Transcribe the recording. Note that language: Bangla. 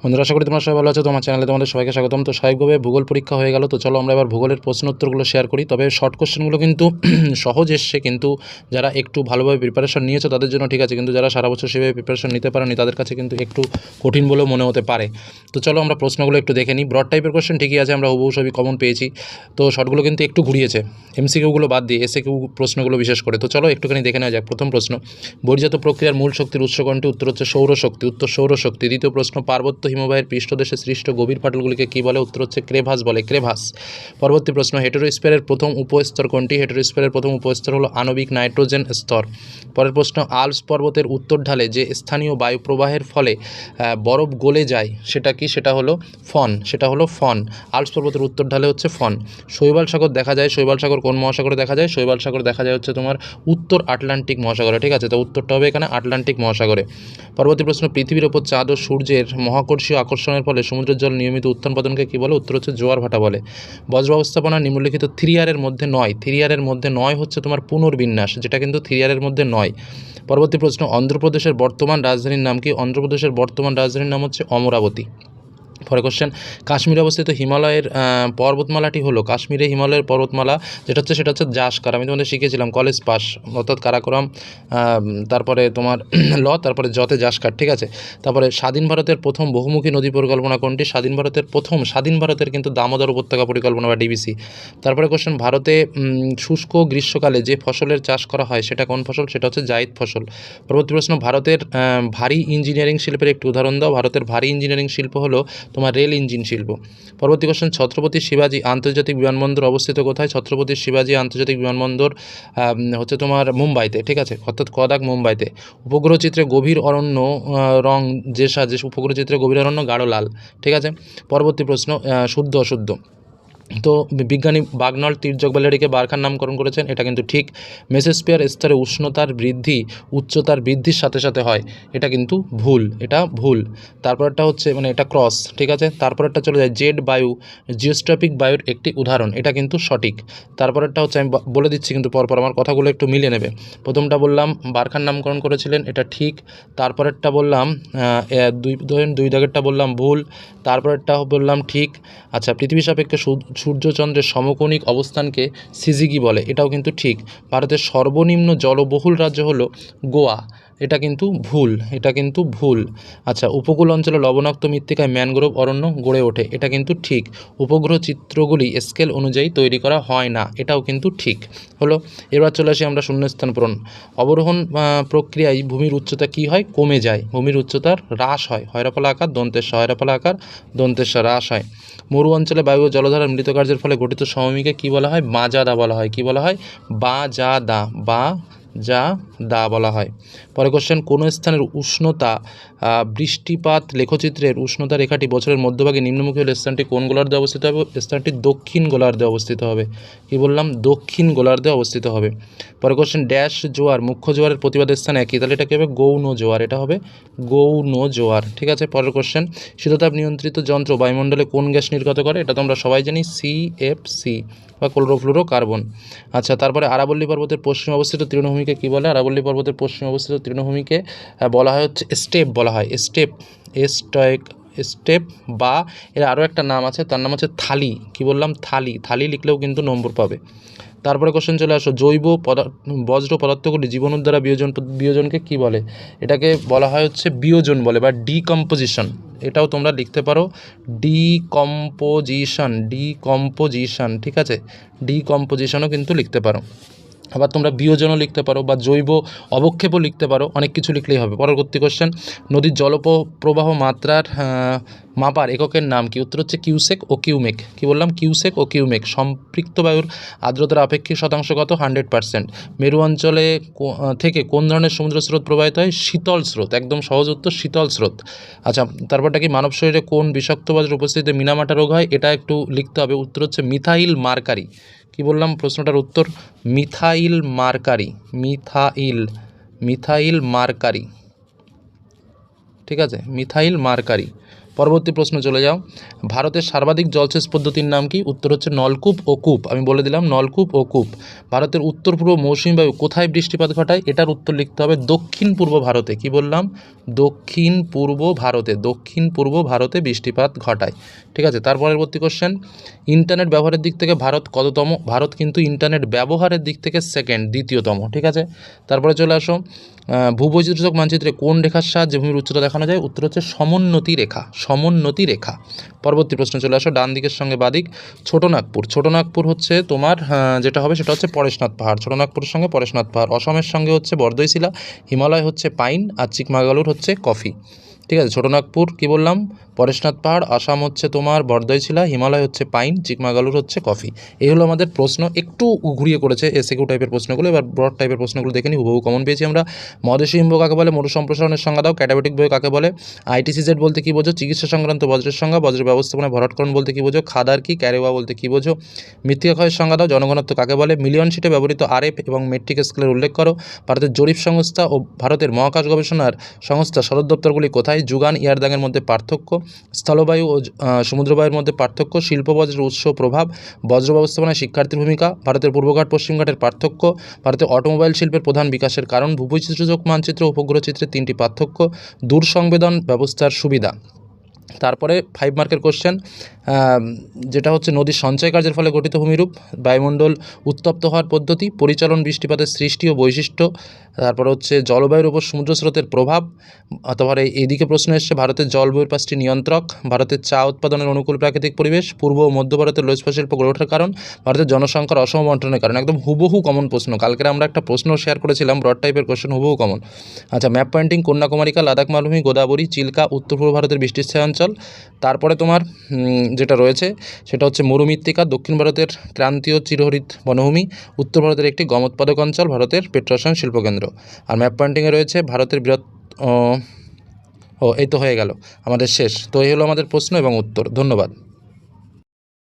বন্ধুরা, আশা করি তোমরা সবাই ভালো আছো। তোমার চ্যানেলে তোমাদের সবাইকে স্বাগতম। তো স্বাভাবিকভাবে ভূগোল পরীক্ষা হয়ে গেল, তো চলো আমরা এবার ভূগোলের প্রশ্ন উত্তরগুলো শেয়ার করি। তবে শর্ট কোশ্চেনগুলো কিন্তু সহজ এসছে, কিন্তু যারা একটু ভালোভাবে প্রিপারেশন নিয়েছো তাদের জন্য ঠিক আছে, কিন্তু যারা সারা বছর সেভাবে প্রিপারেশন নিতে পারেনি তাদের কাছে কিন্তু একটু কঠিন বলেও মনে হতে পারে। তো চলো আমরা প্রশ্নগুলো একটু দেখে নিই। ব্রড টাইপের কোশ্চেন ঠিকই আছে, আমরা হুবহু সবই কমন পেয়েছি। তো শর্টগুলো কিন্তু একটু ঘুরিয়েছে, এমসিকিউগুলো বাদ দিয়ে এসএকিউ প্রশ্নগুলো বিশেষ করে। তো চলো একটুখানি দেখে নেওয়া যাক। প্রথম প্রশ্ন, বহির্জাত প্রক্রিয়ার মূল শক্তির উৎস কোনটি? উত্তর হচ্ছে সৌরশক্তি। উত্তর সৌরশক্তি। দ্বিতীয় প্রশ্ন, পার্বত্য হিমবাহের পৃষ্ঠদেশে সৃষ্ট গভীর ফাটলগুলিকে কী বলে? উত্তর হচ্ছে ক্রেভাস বলে, ক্রেভাস। পরবর্তী প্রশ্ন, হেটেরোস্ফিয়ারের প্রথম উপস্তর কোনটি? হেটেরোস্ফিয়ারের প্রথম উপস্তর হলো আণবিক নাইট্রোজেন স্তর। পরের প্রশ্ন, আল্পস পর্বতের উত্তর ঢালে যে স্থানীয় বায়ু প্রবাহের ফলে বরফ গলে যায় সেটা কি? সেটা হলো ফন, সেটা হলো ফন। আল্পস পর্বতের উত্তর ঢালে হচ্ছে ফন। শৈবাল সাগর দেখা যায়, শৈবাল সাগর কোন মহাসাগরে দেখা যায়? শৈবাল সাগর দেখা যায় হচ্ছে তোমার উত্তর আটলান্টিক মহাসাগরে, ঠিক আছে? তো উত্তরটা হবে এখানে আটলান্টিক মহাসাগরে। পরবর্তী প্রশ্ন, পৃথিবীর ওপর চাঁদ ও সূর্যের মহাকর্ষীয় আকর্ষণের ফলে সমুদ্রের জল নিয়মিত উত্থান পতনকে কী বলে? উত্তর হচ্ছে জোয়ার ভাটা বলে। বজ্র ব্যবস্থাপনা নিম্নলিখিত 3R এর মধ্যে নয়। 3R এর মধ্যে নয় হচ্ছে তোমার পুনর্বিন্যাস, যেটা কিন্তু 3R এর মধ্যে নয়। পরবর্তী প্রশ্ন, অন্ধ্রপ্রদেশের বর্তমান রাজধানীর নাম কি? অন্ধ্রপ্রদেশের বর্তমান রাজধানীর নাম হচ্ছে অমরাবতী। পরে কোশ্চেন, কাশ্মীরে অবস্থিত হিমালয়ের পর্বতমালাটি হলো? কাশ্মীরে হিমালয়ের পর্বতমালা যেটা হচ্ছে সেটা হচ্ছে জাসকার। আমি তোমাদের শিখেছিলাম কলেজ পাস, অর্থাৎ কারাকোরাম, তারপরে তোমার তারপরে যতে জাসকার, ঠিক আছে? তারপরে স্বাধীন ভারতের প্রথম বহুমুখী নদী পরিকল্পনা কোনটি? স্বাধীন ভারতের কিন্তু দামোদর উপত্যকা পরিকল্পনা বা ডিবিসি। তারপরে কোশ্চেন, ভারতে শুষ্ক গ্রীষ্মকালে যে ফসলের চাষ করা হয় সেটা কোন ফসল? সেটা হচ্ছে জায়িদ ফসল। পরবর্তী প্রশ্ন, ভারতের ভারী ইঞ্জিনিয়ারিং শিল্পের একটি উদাহরণ দাও। ভারতের ভারী ইঞ্জিনিয়ারিং শিল্প হলো তোমার রেল ইঞ্জিন শিল্প। পরবর্তী কোশ্চেন, ছত্রপতি শিবাজী আন্তর্জাতিক বিমানবন্দর অবস্থিত কোথায়? ছত্রপতি শিবাজী আন্তর্জাতিক বিমানবন্দর হচ্ছে তোমার মুম্বাইতে, ঠিক আছে? অর্থাৎ কদাক মুম্বাইতে। উপগ্রহ চিত্রে গভীর অরণ্য রং যে সাজে, উপগ্রহ চিত্রে গভীর অরণ্য গাঢ় লাল, ঠিক আছে? পরবর্তী প্রশ্ন, শুদ্ধ অশুদ্ধ। তো বিজ্ঞানী বাগনল তির্যক ব্যালেরিকে বারখার নামকরণ করেছেন, এটা কিন্তু ঠিক। মেসোস্ফিয়ার স্তরে উষ্ণতার বৃদ্ধি উচ্চতার বৃদ্ধির সাথে সাথে হয়, এটা কিন্তু ভুল, এটা ভুল। তারপরটা হচ্ছে মানে এটা ক্রস, ঠিক আছে? তারপরটা চলে যায়, জেড বায়ু জিওস্ট্রপিক বায়ুর একটি উদাহরণ, এটা কিন্তু সঠিক। তারপরটা হচ্ছে আমি বলে দিচ্ছি কিন্তু পরপর আমার কথাগুলো একটু মিলিয়ে নেবে। প্রথমটা বললাম বারখার নামকরণ করেছিলেন, এটা ঠিক। তারপরেরটা বললাম দুই দাগেরটা বললাম ভুল, তারপরেরটা বললাম ঠিক। আচ্ছা, পৃথিবী সাপেক্ষে সূর্যচন্দ্রের সমকোণিক অবস্থানকে সিজিগি বলে, এটাও কিন্তু ঠিক। ভারতের সর্বনিম্ন জলবহুল রাজ্য হলো গোয়া, এটা কিন্তু ভুল, এটা কিন্তু ভুল। আচ্ছা, উপকূল অঞ্চলে লবণাক্ত মৃত্তিকায় ম্যানগ্রোভ অরণ্য গড়ে ওঠে, এটা কিন্তু ঠিক। উপগ্রহ চিত্রগুলি স্কেল অনুযায়ী তৈরি করা হয় না, এটাও কিন্তু ঠিক হলো। এবার চলে আসি আমরা শূন্যস্থান পূরণ। অবরোহণ প্রক্রিয়ায় ভূমির উচ্চতা কী হয়? কমে যায়, ভূমির উচ্চতার হ্রাস হয়। হয়রাফলা আকার দন্তেশ্ব, হয়রাফলা আকার দন্তেশ্ব, হ্রাস হয়। মরু অঞ্চলে বায়ু ও জলধারার মিলিত কার্যের ফলে গঠিত সমভূমিকে কী বলা হয়? বাজাদা বলা হয়। কী বলা হয়? বাজাদা, বাজাদা বলা হয়। পরে কোশ্চেন, কোন স্থানের উষ্ণতা বৃষ্টিপাত লেখচিত্রের উষ্ণতা রেখাটি বছরের মধ্যভাগে নিম্নমুখী হলে স্থানটি কোন গোলার্ধে অবস্থিত হবে? স্থানটি দক্ষিণ গোলার্ধে অবস্থিত হবে। কি বললাম? দক্ষিণ গোলার্ধে অবস্থিত হবে। পরে কোশ্চেন, ড্যাশ জোয়ার মুখ্য জোয়ারের প্রতিবাদের স্থানে একই, তাহলে এটা কী হবে? গৌণ জোয়ার, এটা হবে গৌণ জোয়ার, ঠিক আছে? পরের কোশ্চেন, শীততাপ নিয়ন্ত্রিত যন্ত্র বায়ুমণ্ডলে কোন গ্যাস নির্গত করে? এটা তো আমরা সবাই জানি, CFC বা ক্লোরোফ্লুরোকার্বন। আচ্ছা, তারপরে আরাবল্লী পর্বতের পশ্চিমে অবস্থিত তৃণভূমিকে কী বলে? আরাবল্লী পর্বতের পশ্চিমে অবস্থিত তৃণভূমিকে বলা হয় হচ্ছে স্টেপ বলা হয়, স্টেপ বা এর আরও একটা নাম আছে, তার নাম হচ্ছে থালি। কি বললাম? থালি, থালি লিখলেও কিন্তু নম্বর পাবে। তারপরে কোশ্চেন চলে আসো, জৈব বজ্র পদার্থগুলি জীবাণুর দ্বারা বিয়োজনকে কী বলে? এটাকে বলা হয় হচ্ছে বিয়োজন বলে বা ডিকম্পোজিশন, এটাও তোমরা লিখতে পারো ডিকম্পোজিশন, ঠিক আছে? ডিকম্পোজিশনও কিন্তু লিখতে পারো। আবার তোমরা বিয়োজনও লিখতে পারো বা জৈব অবক্ষেপও লিখতে পারো, অনেক কিছু লিখলেই হবে। পরবর্তী কোশ্চেন, নদীর জলপ্রবাহ মাত্রার মাপার এককের নাম কি? উত্তর হচ্ছে কিউসেক ও কিউমেক। কি বললাম? কিউসেক ও কিউমেক। সম্পৃক্ত বায়ুর আর্দ্রতার আপেক্ষিক শতাংশ কত? 100%। মেরু অঞ্চলে থেকে কোন ধরনের সমুদ্র স্রোত প্রবাহিত হয়? শীতল স্রোত, একদম সহজ উত্তর, শীতল স্রোত। আচ্ছা, তারপরটা কি, মানব শরীরে কোন বিষাক্ত বজ্রের উপস্থিতিতে মিনামাটা রোগ হয়? এটা একটু লিখতে হবে। উত্তর হচ্ছে মিথাইল মার্কারি। কি বললাম? প্রশ্নটার উত্তর মিথাইল মার্কারি, মিথাইল মার্কারি, ঠিক আছে? Methyl mercury. পরবর্তী প্রশ্ন চলে যাও, ভারতের সর্বাধিক জলসেচ পদ্ধতির নাম কি? উত্তর হচ্ছে নলকূপ ও কূপ। আমি বলে দিলাম নলকূপ ও কূপ। ভারতের উত্তর পূর্ব মৌসুমী বায়ু কোথায় বৃষ্টিপাত ঘটায়? এটার উত্তর লিখতে হবে দক্ষিণ পূর্ব ভারতে। কি বললাম? দক্ষিণ পূর্ব ভারতে, দক্ষিণ পূর্ব ভারতে বৃষ্টিপাত ঘটায়। ঠিক আছে, তার পরবর্তী কোশ্চেন, ইন্টারনেট ব্যবহারের দিক থেকে ভারত কততম? ভারত কিন্তু ইন্টারনেট ব্যবহারের দিক থেকে সেকেন্ড, দ্বিতীয়তম। ঠিক আছে, তারপরে চলে আসো, ভূবৈচিত্র্যসূচক মানচিত্রে কোন রেখার সাহায্যে ভূমির উচ্চতা দেখানো যায়? উত্তর হচ্ছে সমোন্নতি রেখা, সমোন্নতি রেখা। পরবর্তী প্রশ্ন চলে আসো, ডান দিকের সঙ্গে বাদিক। ছোটনাগপুর, ছোটনাগপুর হচ্ছে তোমার যেটা হবে সেটা হচ্ছে পরেশনাথ পাহাড়। ছোটনাগপুরের সঙ্গে পরেশনাথ পাহাড়। অসমের সঙ্গে হচ্ছে বরদৈশিলা, হিমালয় হচ্ছে পাইন, আর চিকমাগালুর হচ্ছে কফি। ঠিক আছে, ছোটনাগপুর কি বললাম? পরেশনাথ পাহাড়। আসাম হচ্ছে তোমার বরদৈশিলা, হিমালয় হচ্ছে পাইন, চিকমাগালুর হচ্ছে কফি। এই হলো আমাদের প্রশ্ন, একটু ঘুরিয়ে করেছে এসএকিউ টাইপের প্রশ্নগুলো। এবার ব্রড টাইপের প্রশ্নগুলো দেখে নিই, হুবহু কমন পেয়েছি আমরা। মহাদেশীয় হিমবাহ কাকে বলে? মরু সম্প্রসারণের সংজ্ঞা দাও। ক্যাটাবেটিক বয় কাকে বলে? আইটিসিজেড বলতে কী বোঝো? চিকিৎসা সংক্রান্ত বজ্রের সংজ্ঞা। বজ্রের ব্যবস্থাপনায় ভরাটকরণ বলতে কী বোঝো? খাদার কি? ক্যারেওয়া বলতে কী বোঝো? মৃত্তিকা ক্ষয়ের সংজ্ঞা দাও। জনঘনত্ব কাকে বলে? মিলিয়ন শিটে ব্যবহৃত আরএফ এবং মেট্রিক স্কেলের উল্লেখ করো। ভারতের জরিপ সংস্থা ও ভারতের মহাকাশ গবেষণার সংস্থা সদর দপ্তরগুলি কোথায়? যুগান, ইয়ারদাংয়ের মধ্যে পার্থক্য। স্থলবায়ু ও সমুদ্রবায়ুর মধ্যে পার্থক্য। শিল্প বজ্রের উৎস প্রভাব। বজ্র ব্যবস্থাপনায় শিক্ষার্থীর ভূমিকা। ভারতের পূর্বঘাট পশ্চিমঘাটের পার্থক্য। ভারতের অটোমোবাইল শিল্পের প্রধান বিকাশের কারণ। ভূবৈচিত্র্যসূচক মানচিত্র উপগ্রহ চিত্রের 3টি পার্থক্য। দূর সংবেদন ব্যবস্থার সুবিধা। তারপরে 5 মার্কের কোশ্চেন, যেটা হচ্ছে নদীর সঞ্চয় কার্যের ফলে গঠিত ভূমিরূপ। বায়ুমণ্ডল উত্তপ্ত হওয়ার পদ্ধতি। পরিচালন বৃষ্টিপাতের সৃষ্টি ও বৈশিষ্ট্য। তারপর হচ্ছে জলবায়ুর উপর সমুদ্র স্রোতের প্রভাব। তারপরে এইদিকে প্রশ্ন এসছে, ভারতের জলবায়ুর 5টি নিয়ন্ত্রক। ভারতের চা উৎপাদনের অনুকূল প্রাকৃতিক পরিবেশ। পূর্ব ও মধ্য ভারতের লোহ ইস্পাত শিল্প গড়ে ওঠার কারণ। ভারতের জনসংখ্যার অসম বন্টনের কারণ। একদম হুবহু কমন প্রশ্ন, কালকে আমরা একটা প্রশ্ন শেয়ার করেছিলাম ব্রড টাইপের কোশ্চেন, হুবহু কমন। আচ্ছা, ম্যাপ পয়েন্টিং, কন্যাকুমারিকা, লাদাখ মালভূমি, গোদাবরী, চিল্কা উত্তর পূর্ব ভারতের বৃষ্টিচ্ছায়া অঞ্চল। তারপরে তোমার যেটা রয়েছে সেটা হচ্ছে মরুমৃত্তিকা, দক্ষিণ ভারতের ক্রান্তীয় চিরহরিত বনভূমি, উত্তর ভারতের একটি গম উৎপাদক অঞ্চল, ভারতের পেট্রোরসায়ন শিল্পকেন্দ্র। আর ম্যাপ পয়েন্টিংয়ে রয়েছে ভারতের বৃহৎ এই তো হয়ে গেল আমাদের শেষ। তো এই হলো আমাদের প্রশ্ন এবং উত্তর। ধন্যবাদ।